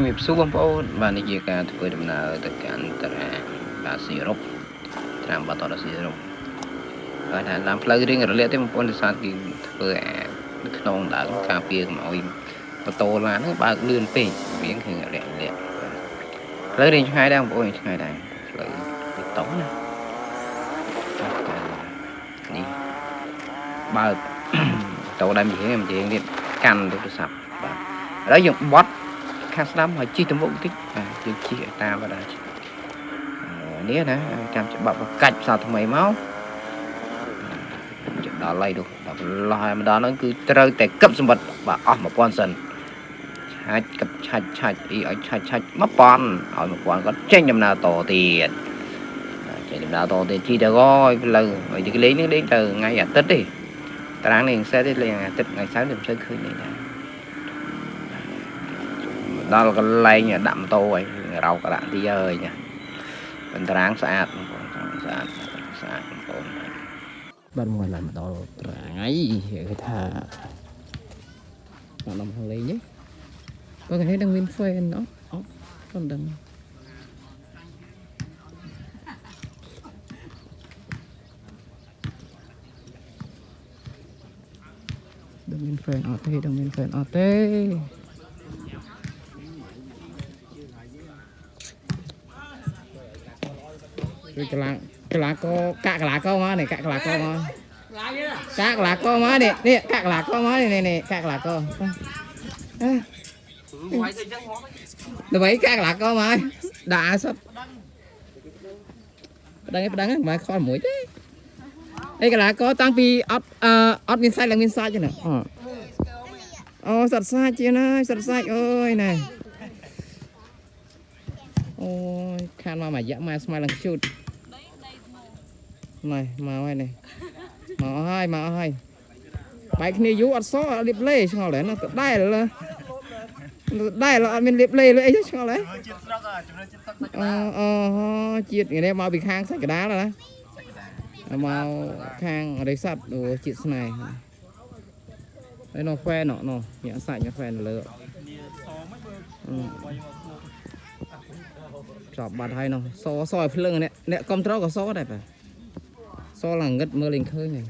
ជំរាបសួរបងប្អូនបាទនេះជាការធ្វើដំណើរទៅកាន់តារាបាស៊ីរុបត្រាំបាតរស៊ីរុបបាទតាមផ្លូវរៀងរលាកទេបងប្អូនដោយសារគេធ្វើនៅក្នុងដើមការពារកុំឲ្យម៉ូតូឡានហ្នឹងបើកលឿនពេកវាគឺរលាកផ្លូវរៀងឆ្ងាយដែរបងប្អូនឆ្ងាយដែរផ្លូវបេតុងណានេះបើកតោដែរមិនរៀងទៀតកាន់ទូរស័ព្ទបាទឥឡូវយើងបត់ខាងស្ដាំឲ្យជីទៅមុខបន្តិចបាទយើងជីឲ្យតាមបាទនេះណាចាំច្បាប់កាច់ផ្សារថ្មីមកជិះដល់ឡៃទៅដល់ឡោះម្ដងហ្នឹងគឺត្រូវតែគប់សម្បត្តិបាទអស់1000សិនឆាច់គប់ឆាច់អីឲ្យឆាច់1000ឲ្យ1000គាត់ចេញដំណើរតទៀតចេញដំណើរតទៀតជីទៅហើយផ្លូវឲ្យទីលេងនេះលេងទៅថ្ងៃអាទិត្យទេតារាងនេះសេតទេលេងអាទិត្យថ្ងៃសៅរ៍មិនសូវឃើញនេះដែរដល់កន្លែងដាក់ម៉ូតូហើយរោកដាក់ទីហើយណាបន្តារាងស្អាតបងប្អូនស្អាតបងប្អូនបាទមកឡើងមកដល់ប្រាំងហើយគេថាមកដល់លេងទេបើគេដឹងមាន fan អត់មិនដឹងដឹងមាន fan អត់ទេដឹងមាន fan អត់ទេកលាកកាក់កលាកមកនេះកាក់កលាកមកកាក់កលាកមកនេះកាក់កលាកមកនេះកាក់កលាកដើម្បីកាក់កលាកមកដាក់សុទ្ធប្តឹងមិនខលមួយទេអីកលាកតាំងពីអត់មានសាច់ឡើងមានសាច់ទេណាអូសត្វសាច់ជាណាសត្វសាច់អើយណែអូយខានមកមួយរយៈមកស្មៃឡើងជូតnày màu này màu hai bài kia vú ăn xó liệp lê cho nó đây là mình liệp lê lấy cho lấy chiết người đây màu bị khang sạch cái đá rồi đó màu khang ở đây sạch đồ chiết này đây nó khoe nó nhẹ sạch nó khoe lửa chọc bạt hay nó xo soi phía lưng này nè con trâu có xó đẹp à so là ngất mưa lên khơi này